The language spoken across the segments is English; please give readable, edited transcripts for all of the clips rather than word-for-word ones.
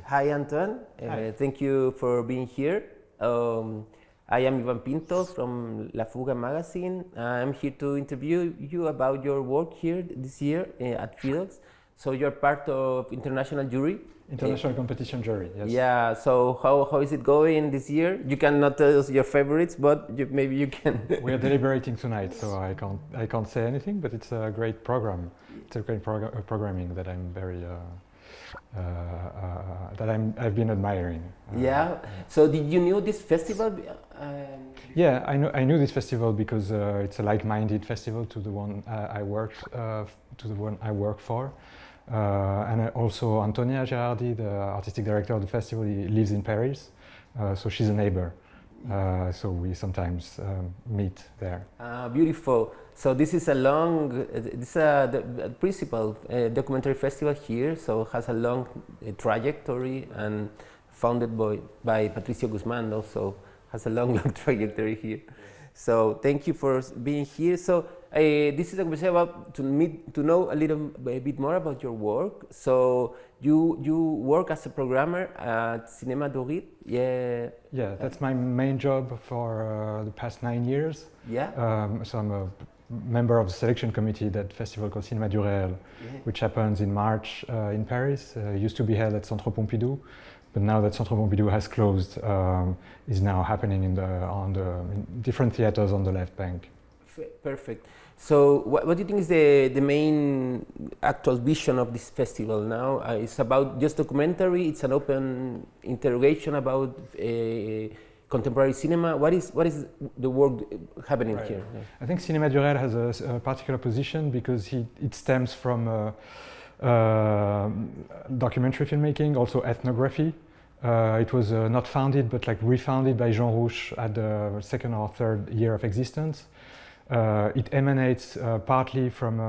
Hi, Antoine. Hi. Thank you for being here. I am Ivan Pinto from La Fuga magazine. I'm here to interview you about your work here this year at FIDOCS. So you're part of international jury. International competition jury, yes. Yeah, so how is it going this year? You cannot tell us your favorites, but maybe you can. We are deliberating tonight, so I can't say anything, but it's a great program. It's a great programming that I'm very I've been admiring. Yeah. So did you know this festival? Yeah, I knew this festival because it's a like-minded festival to the one I work for. And also Antonia Gerardi, the artistic director of the festival, he lives in Paris, so she's a neighbor. So we sometimes meet there. Beautiful. So this is the principal documentary festival here. So it has a long trajectory and founded by Patricio Guzman. Also has a long trajectory here. So thank you for being here. So this is a conversation about to know a bit more about your work. So you work as a programmer at Cinema d'Orit. Yeah. Yeah, that's my main job for the past 9 years. Yeah. So I'm a member of the selection committee that festival called Cinéma du Réel, which happens in March in Paris. Used to be held at Centre Pompidou, but now that Centre Pompidou has closed, is now happening in different theaters on the left bank. Perfect. So what do you think is the main actual vision of this festival now? It's about just documentary, it's an open interrogation about contemporary cinema. What is the work happening here? I think Cinéma du Réel has a particular position because it stems from documentary filmmaking, also ethnography. It was not founded but like refounded by Jean Rouch at the second or third year of existence. It emanates partly from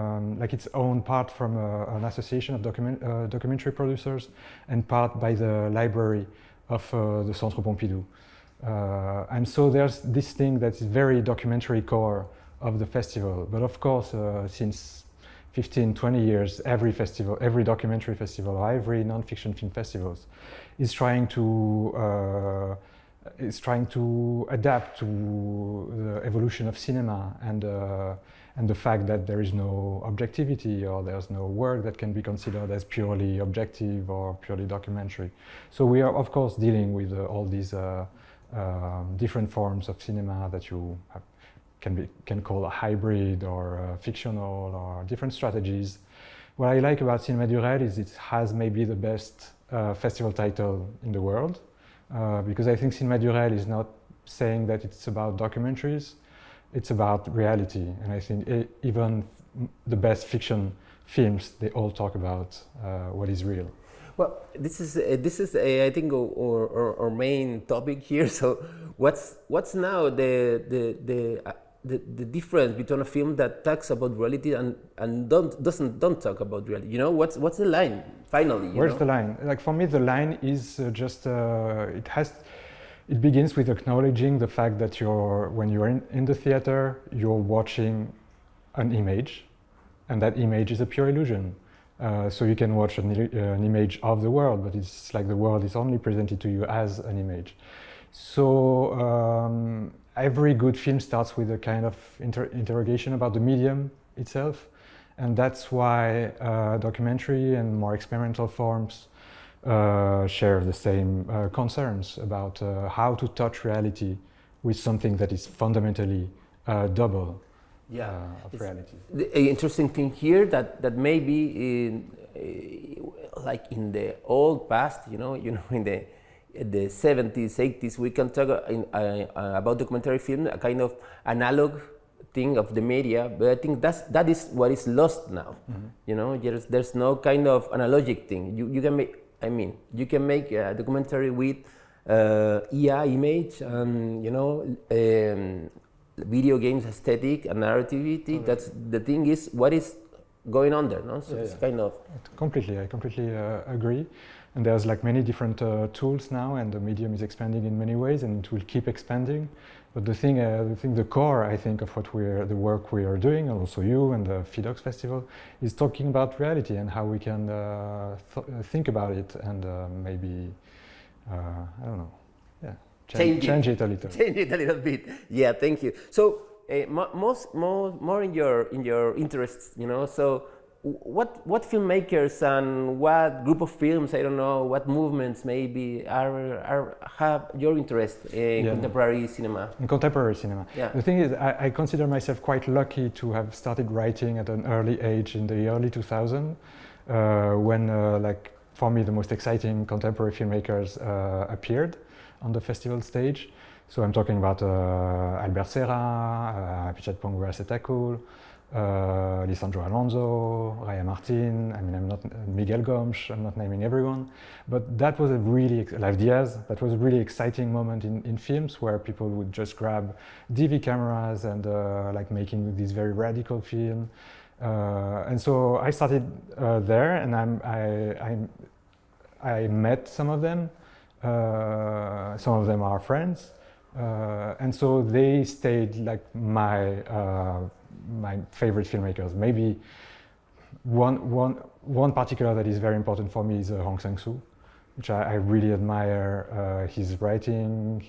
its own part from an association of documentary producers and part by the library of the Centre Pompidou. And so there's this thing that's very documentary core of the festival. But of course, since 15-20 years, every documentary festival or every non-fiction film festivals is trying to adapt to the evolution of cinema and the fact that there is no objectivity or there's no work that can be considered as purely objective or purely documentary. So we are of course dealing with all these different forms of cinema that you can call a hybrid or fictional or different strategies. What I like about Cinéma du Réel is it has maybe the best festival title in the world. Because I think Cinéma du Réel is not saying that it's about documentaries, it's about reality. And I think even the best fiction films, they all talk about what is real. Well, this is I think our main topic here. So what's now the difference between a film that talks about reality and don't talk about reality? You know, what's the line finally? Where's the line? Like for me, the line is just it begins with acknowledging the fact that when you're in the theater, you're watching an image, and that image is a pure illusion. So you can watch an image of the world, but it's like the world is only presented to you as an image. So every good film starts with a kind of interrogation about the medium itself, and that's why documentary and more experimental forms share the same concerns about how to touch reality with something that is fundamentally double of reality. The interesting thing here that maybe like in the old past, in the 70s, 80s, we can talk about documentary film, a kind of analog thing of the media, but I think that is what is lost now. Mm-hmm. There's no kind of analogic thing. You can make a documentary with IA image and video games aesthetic and narrativity. Okay. That's the thing is what is going on there, no? So it's kind of I completely agree. And there's like many different tools now, and the medium is expanding in many ways, and it will keep expanding. But the core, I think, of the work we are doing, and also you and the FIDOCS Festival, is talking about reality and how we can think about it and maybe, I don't know, yeah, change it a little. Change it a little bit. Yeah, thank you. So more in your interests, you know. So what filmmakers and what group of films, I don't know, what movements maybe have your interest in contemporary cinema? In contemporary cinema. Yeah. The thing is, I consider myself quite lucky to have started writing at an early age in the early 2000s, when, like, for me, the most exciting contemporary filmmakers appeared on the festival stage. So I'm talking about Albert Serra, Pichat Pongwe Setakul, Lisandro Alonso, Raya Martin, I mean, I'm not Miguel Gomes, I'm not naming everyone, but that was a really, Live Diaz, that was a really exciting moment in films where people would just grab DV cameras and like making this very radical film. And so I started there, and I met some of them. Some of them are friends, and so they stayed like my favorite filmmakers. Maybe one particular that is very important for me is Hong Sang-soo, which I really admire. His writing,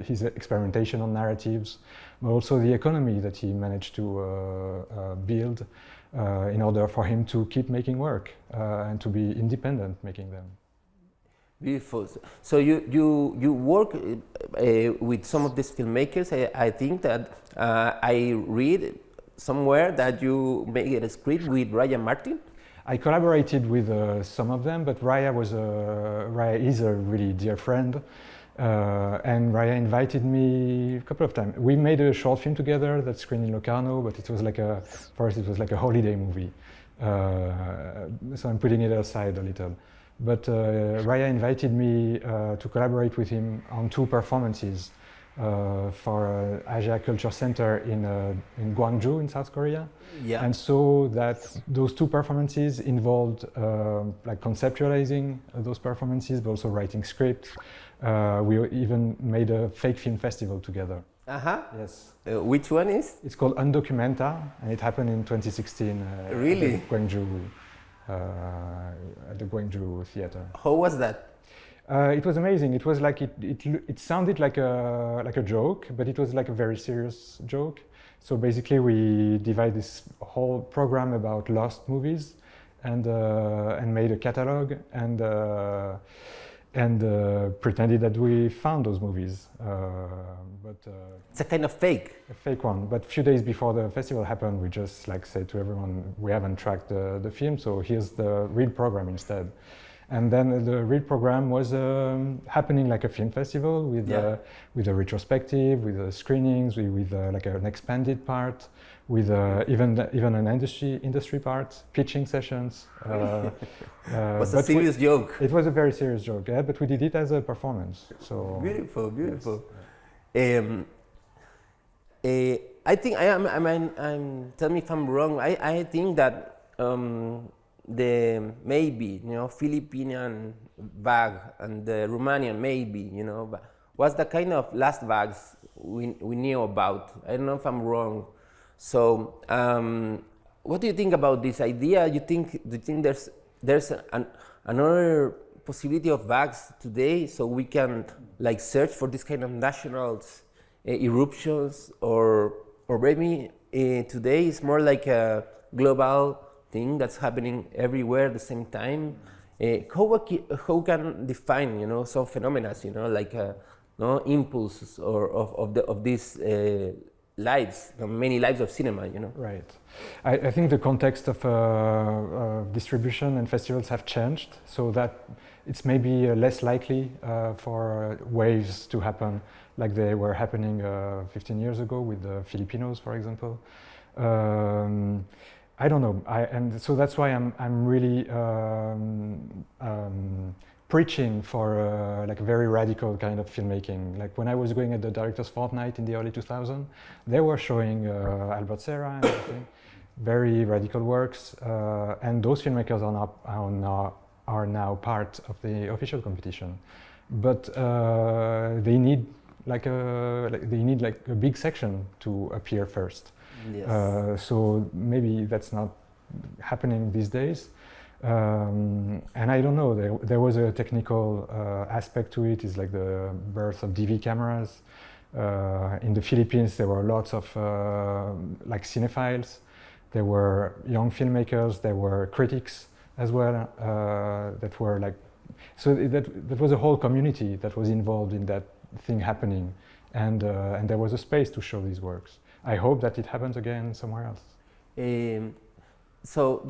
his experimentation on narratives, but also the economy that he managed to build in order for him to keep making work and to be independent making them. Beautiful. So you work with some of these filmmakers. I think that I read somewhere that you made a script with Raya Martin. I collaborated with some of them, but Raya is a really dear friend, and Raya invited me a couple of times. We made a short film together that screened in Locarno, but it was like for us it was like a holiday movie. So I'm putting it aside a little. But Raya invited me to collaborate with him on 2 performances for Asia Culture Center in Gwangju in South Korea. Yeah. And so those 2 performances involved like conceptualizing those performances, but also writing scripts. We even made a fake film festival together. Uh-huh. Yes. Which one is? It's called Undocumenta, and it happened in 2016. Really? At the Gwangju Theater. How was that? It was amazing. It was like it sounded like a joke, but it was like a very serious joke. So basically, we divided this whole program about lost movies, and made a catalog and pretended that we found those movies. But it's a kind of fake. A fake one. But a few days before the festival happened, we just like said to everyone, we haven't tracked the film, so here's the real program instead. And then the real program was happening like a film festival with a retrospective, with screenings, with like an expanded part, with even an industry part, pitching sessions. It was a serious joke. It was a very serious joke, yeah, but we did it as a performance. So beautiful, beautiful. Yes. I think I'm. Tell me if I'm wrong. I think that the maybe Philippine bag and the Romanian maybe but was the kind of last bags we knew about. I don't know if I'm wrong. So what do you think about this idea? Do you think there's another possibility of bags today, so we can like search for this kind of national eruptions, or maybe today it's more like a global thing that's happening everywhere at the same time? How can define some phenomena like impulses or of these lives, many lives of cinema, Right. I think the context of distribution and festivals have changed, so that it's maybe less likely for waves to happen like they were happening 15 years ago with the Filipinos, for example. I don't know, and so that's why I'm really preaching for like a very radical kind of filmmaking. Like when I was going at the Directors Fortnight in the early 2000s, they were showing Albert Serra and everything, very radical works, and those filmmakers are now part of the official competition. But they need like they need like a big section to appear first. Yes. So maybe that's not happening these days. And I don't know, there was a technical aspect to it, is like the birth of DV cameras. In the Philippines there were lots of like cinephiles, there were young filmmakers, there were critics as well, that were like, so that was a whole community that was involved in that thing happening, and there was a space to show these works. I hope that it happens again somewhere else. So,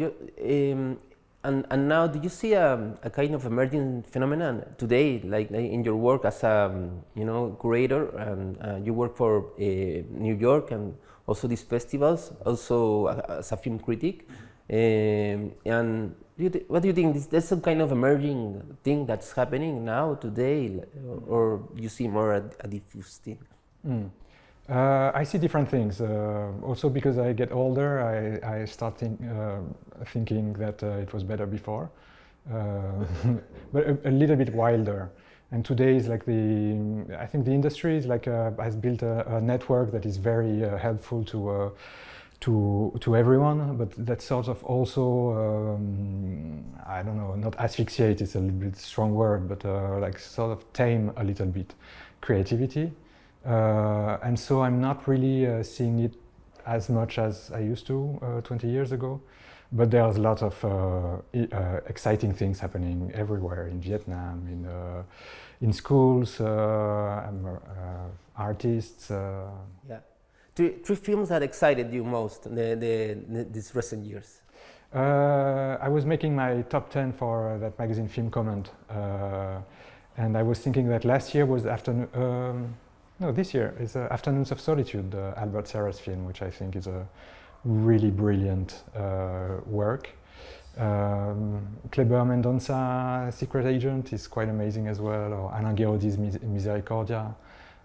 and now, do you see a kind of emerging phenomenon today, like in your work as a curator, and you work for New York and also these festivals, also as a film critic, and what do you think? There's some kind of emerging thing that's happening now today, or you see more a diffuse thing? I see different things. Also because I get older, I start thinking that it was better before, but a little bit wilder. And today is like I think the industry is like has built a network that is very helpful to everyone, but that sort of also I don't know, not asphyxiate is a little bit strong word, but like sort of tame a little bit creativity. And so I'm not really seeing it as much as I used to 20 years ago, but there's a lot of exciting things happening everywhere, in Vietnam, in schools, artists. Yeah. Three films that excited you most these recent years? I was making my top 10 for that magazine Film Comment, and I was thinking that last year was this year is Afternoons of Solitude, Albert Serra's film, which I think is a really brilliant work. Kleber Mendonça, Secret Agent, is quite amazing as well, or Alain Guiraudy's Misericordia.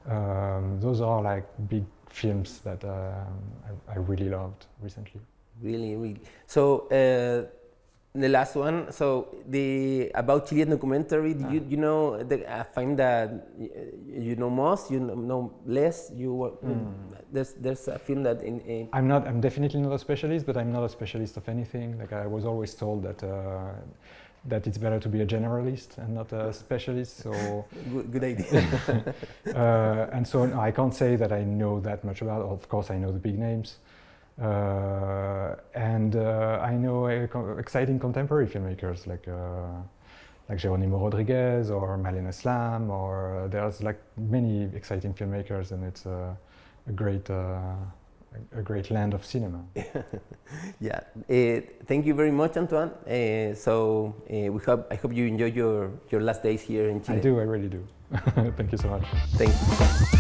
Those are like big films that I really loved recently. Really. So the last one, so about Chilean documentary, you know, I find that you know most, you know less. There's a film that I'm definitely not a specialist, but I'm not a specialist of anything. Like I was always told that it's better to be a generalist and not a specialist. So good idea. And so no, I can't say that I know that much about it. Of course, I know the big names. And I know exciting contemporary filmmakers like Jerónimo Rodriguez or Malena Slam, or there's like many exciting filmmakers, and it's a great land of cinema. Yeah. Thank you very much, Antoine. I hope you enjoy your last days here in Chile. I do. I really do. Thank you so much. Thank you.